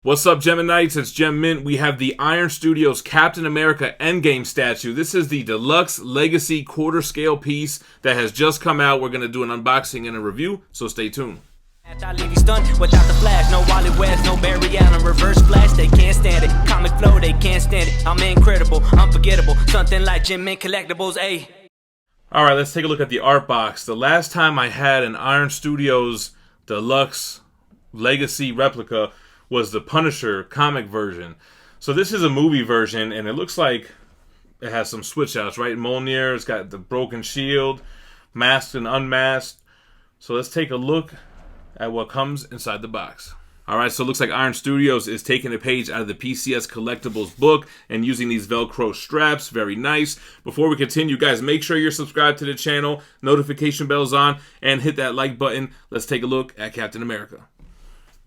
What's up, Geminites? It's Gem Mint. We have the Iron Studios Captain America Endgame statue. This is the deluxe legacy quarter scale piece that has just come out. We're going to do an unboxing and a review, so stay tuned. I leave you stunned without the flash. No Wally West, no Barry Allen, reverse flash. They can't stand it. Comic flow, they can't stand it. I'm incredible, unforgettable. Something like Gem Mint Collectibles, ayy. Alright, let's take a look at the art box. The last time I had an Iron Studios deluxe legacy replica was the Punisher comic version. So this is a movie version, and it looks like it has some switch outs, right? Mjolnir, it's got the broken shield, masked and unmasked. So let's take a look at what comes inside the box. Alright, so it looks like Iron Studios is taking a page out of the PCS Collectibles book and using these Velcro straps. Very nice. Before we continue, guys, make sure you're subscribed to the channel, notification bell's on, and hit that like button. Let's take a look at Captain America.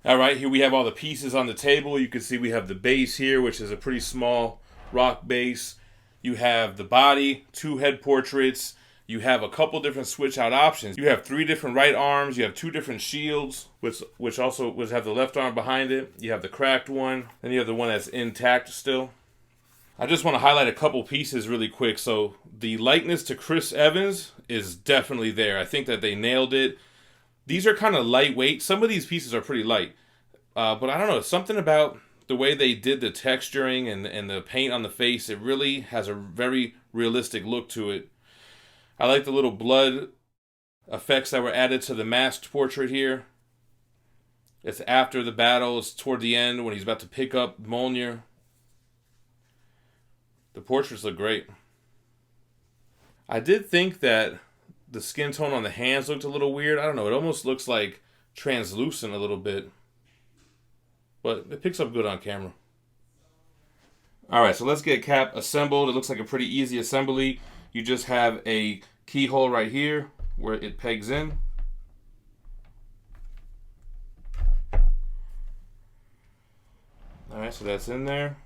Alright, here we have all the pieces on the table. You can see we have the base here, which is a pretty small rock base. You have the body, 2 head portraits. You have a couple different switch out options. You have 3 different right arms. You have 2 different shields, which also have the left arm behind it. You have the cracked one, and you have the one that's intact still. I just want to highlight a couple pieces really quick. So the likeness to Chris Evans is definitely there. I think that they nailed it. These are kind of lightweight. Some of these pieces are pretty light. But I don't know, something about the way they did the texturing and the paint on the face, it really has a very realistic look to it. I like the little blood effects that were added to the masked portrait here. It's after the battle. It's toward the end when he's about to pick up Mjolnir. The portraits look great. I did think that the skin tone on the hands looked a little weird. I don't know. It almost looks like translucent a little bit. But it picks up good on camera. Alright, so let's get Cap assembled. It looks like a pretty easy assembly. You just have a keyhole right here where it pegs in. Alright, so that's in there.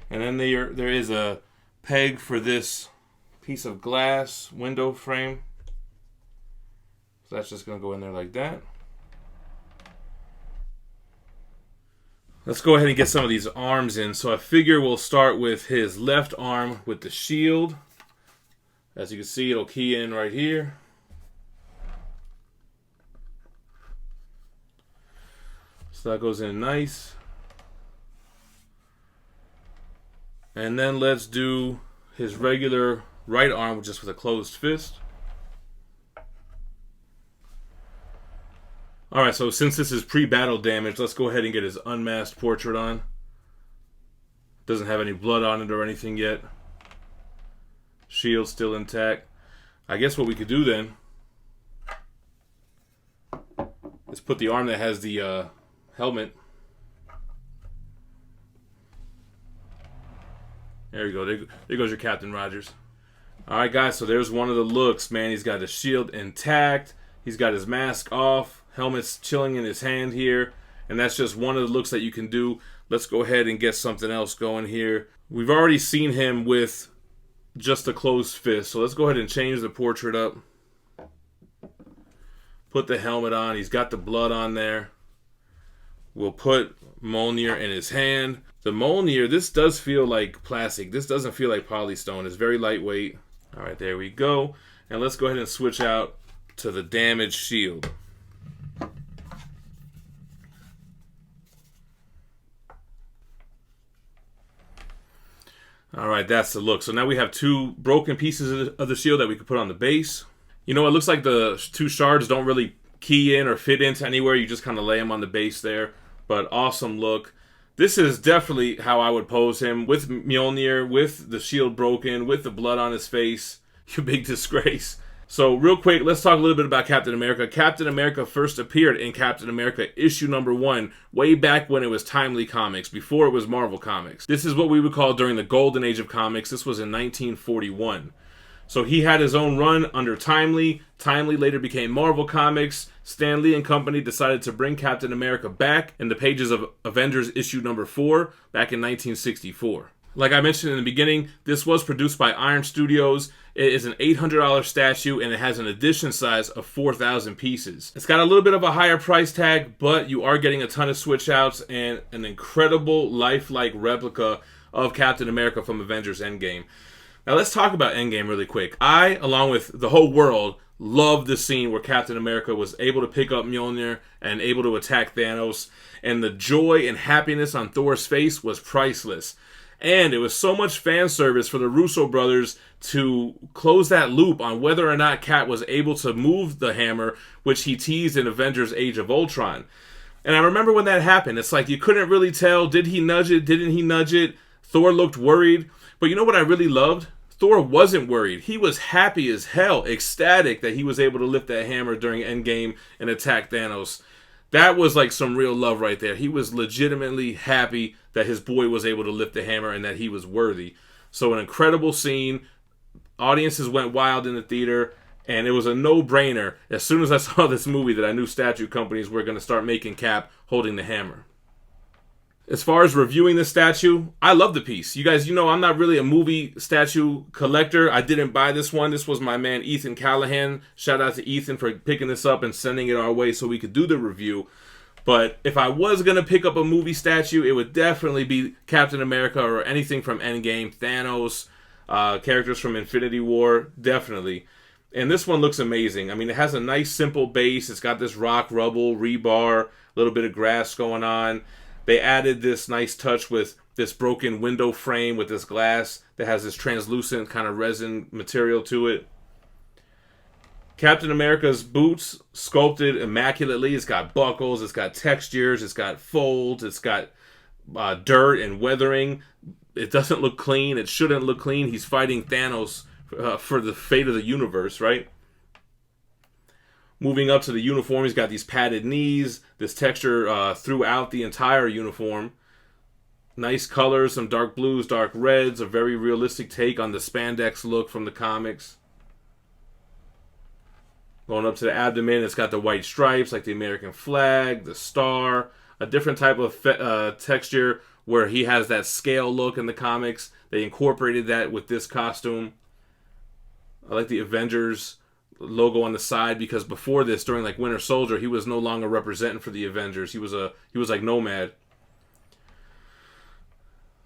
And then there is a peg for this piece of glass window frame. So that's just going to go in there like that. Let's go ahead and get some of these arms in. So I figure we'll start with his left arm with the shield. As you can see, it'll key in right here. So that goes in nice. And then let's do his regular right arm just with a closed fist. Alright, so since this is pre-battle damage, let's go ahead and get his unmasked portrait on. Doesn't have any blood on it or anything yet. Shield still intact. I guess what we could do then is put the arm that has the helmet. There you go. There goes your Captain Rogers. Alright guys, so there's one of the looks, man. He's got his shield intact. He's got his mask off. Helmet's chilling in his hand here. And that's just one of the looks that you can do. Let's go ahead and get something else going here. We've already seen him with just a closed fist. So let's go ahead and change the portrait up. Put the helmet on. He's got the blood on there. We'll put Mjolnir in his hand. The Mjolnir, this does feel like plastic. This doesn't feel like polystone. It's very lightweight. Alright, there we go. And let's go ahead and switch out to the damaged shield. Alright, that's the look. So now we have 2 broken pieces of the shield that we could put on the base. You know, it looks like the 2 shards don't really key in or fit into anywhere. You just kind of lay them on the base there. But awesome look. This is definitely how I would pose him. With Mjolnir, with the shield broken, with the blood on his face. You big disgrace. So real quick, let's talk a little bit about Captain America. Captain America first appeared in Captain America issue number 1 way back when it was Timely Comics, before it was Marvel Comics. This is what we would call during the golden age of comics. This was in 1941. So he had his own run under Timely. Timely later became Marvel Comics. Stan Lee and company decided to bring Captain America back in the pages of Avengers issue number 4 back in 1964. Like I mentioned in the beginning, this was produced by Iron Studios, It is an $800 statue, and it has an edition size of 4,000 pieces. It's got a little bit of a higher price tag, but you are getting a ton of switch outs and an incredible lifelike replica of Captain America from Avengers Endgame. Now let's talk about Endgame really quick. I, along with the whole world, love the scene where Captain America was able to pick up Mjolnir and able to attack Thanos, and the joy and happiness on Thor's face was priceless. And it was so much fan service for the Russo brothers to close that loop on whether or not Cap was able to move the hammer, which he teased in Avengers Age of Ultron. And I remember when that happened, it's like you couldn't really tell, did he nudge it, didn't he nudge it? Thor looked worried. But you know what I really loved? Thor wasn't worried. He was happy as hell, ecstatic that he was able to lift that hammer during Endgame and attack Thanos. That was like some real love right there. He was legitimately happy that his boy was able to lift the hammer and that he was worthy. So an incredible scene. Audiences went wild in the theater, and it was a no-brainer as soon as I saw this movie that I knew statue companies were going to start making Cap holding the hammer. As far as reviewing this statue, I love the piece. You guys, you know I'm not really a movie statue collector. I didn't buy this one. This was my man Ethan Callahan. Shout out to Ethan for picking this up and sending it our way so we could do the review. But if I was going to pick up a movie statue, it would definitely be Captain America or anything from Endgame, Thanos, characters from Infinity War, definitely. And this one looks amazing. I mean, it has a nice simple base. It's got this rock, rubble, rebar, a little bit of grass going on. They added this nice touch with this broken window frame with this glass that has this translucent kind of resin material to it. Captain America's boots sculpted immaculately. It's got buckles, it's got textures, it's got folds, it's got dirt and weathering. It doesn't look clean. It shouldn't look clean. He's fighting Thanos for the fate of the universe, right? Moving up to the uniform, he's got these padded knees, this texture throughout the entire uniform. Nice colors, some dark blues, dark reds, a very realistic take on the spandex look from the comics. Going up to the abdomen, it's got the white stripes like the American flag, the star, a different type of texture where he has that scale look in the comics. They incorporated that with this costume. I like the Avengers logo on the side because before this, during like Winter Soldier, he was no longer representing for the Avengers. He was like Nomad.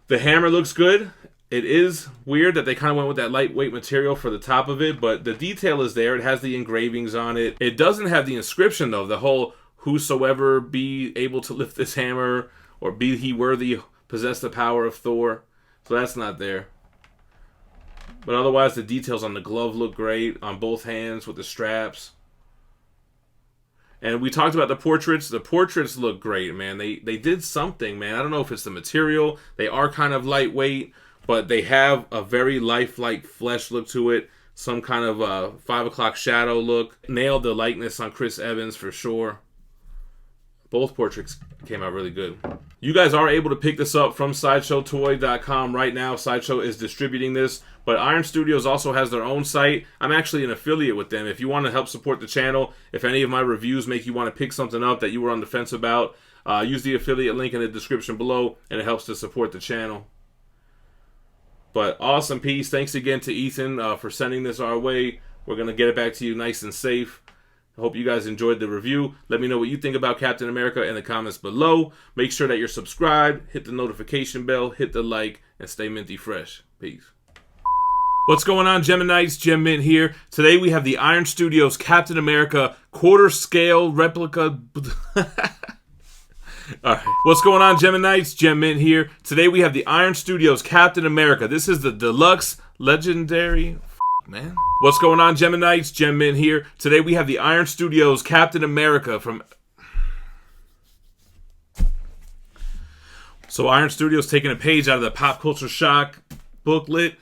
The hammer looks good. It is weird that they kind of went with that lightweight material for the top of it, but the detail is there. It has the engravings on it. It doesn't have the inscription though. The whole "Whosoever be able to lift this hammer, or be he worthy, possess the power of Thor." So that's not there. But otherwise, the details on the glove look great on both hands with the straps. And we talked about the portraits. The portraits look great, man. They did something, man. I don't know if it's the material. They are kind of lightweight, but they have a very lifelike flesh look to it. Some kind of 5 o'clock shadow look. Nailed the likeness on Chris Evans for sure. Both portraits came out really good. You guys are able to pick this up from SideshowToy.com right now. Sideshow is distributing this, but Iron Studios also has their own site. I'm actually an affiliate with them. If you want to help support the channel, if any of my reviews make you want to pick something up that you were on the fence about, use the affiliate link in the description below, and it helps to support the channel. But awesome piece. Thanks again to Ethan for sending this our way. We're going to get it back to you nice and safe. I hope you guys enjoyed the review. Let me know what you think about Captain America in the comments below. Make sure that you're subscribed, hit the notification bell, hit the like, and stay minty fresh. Peace. What's going on, Geminites? Gem Mint here. Today we have the Iron Studios Captain America quarter scale replica. Alright. What's going on, Geminites? Gem Mint here. Today we have the Iron Studios Captain America. This is the deluxe legendary. Man. What's going on, Geminites? Gem Mint here. Today we have the Iron Studios Captain America from... So Iron Studios taking a page out of the Pop Culture Shock booklet.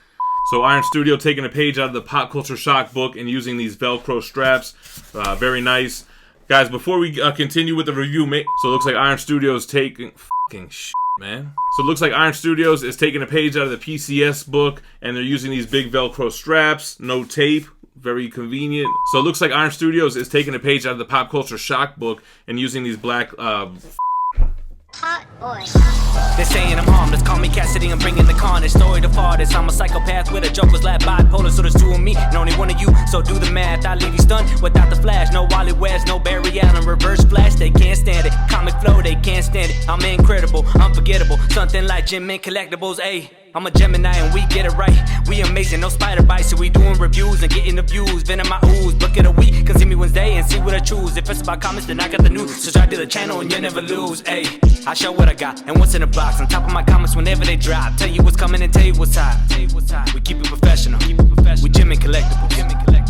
So Iron Studio taking a page out of the Pop Culture Shock book and using these Velcro straps. Very nice. Guys, before we continue with the review, so it looks like Iron Studios taking... Fucking shit, man. So it looks like Iron Studios is taking a page out of the PCS book, and they're using these big Velcro straps, no tape, very convenient. So it looks like Iron Studios is taking a page out of the Pop Culture Shock book and using these black, Hot boy. They're saying I'm harmless, call me Cassidy, I'm bringing the carnage. Story the farthest, I'm a psychopath with a joker's lap bipolar. So there's two of me and only one of you, so do the math. I leave you stunned without the flash. No Wally West, no Barry Allen, reverse flash. They can't stand it, comic flow, they can't stand it. I'm incredible, unforgettable, something like Gem Mint Collectibles, ayy. I'm a Gemini and we get it right. We amazing, no spider bites, so we doing reviews and getting the views. Venom my ooze, book of the week, can see me Wednesday and see what I choose. If it's about comics, then I got the news. Subscribe to the channel and you'll never lose, ayy. I show what I got and what's in the box. On top of my comments whenever they drop. Tell you what's coming and tell you what's hot. We keep it professional. We Gem Mint Collectibles.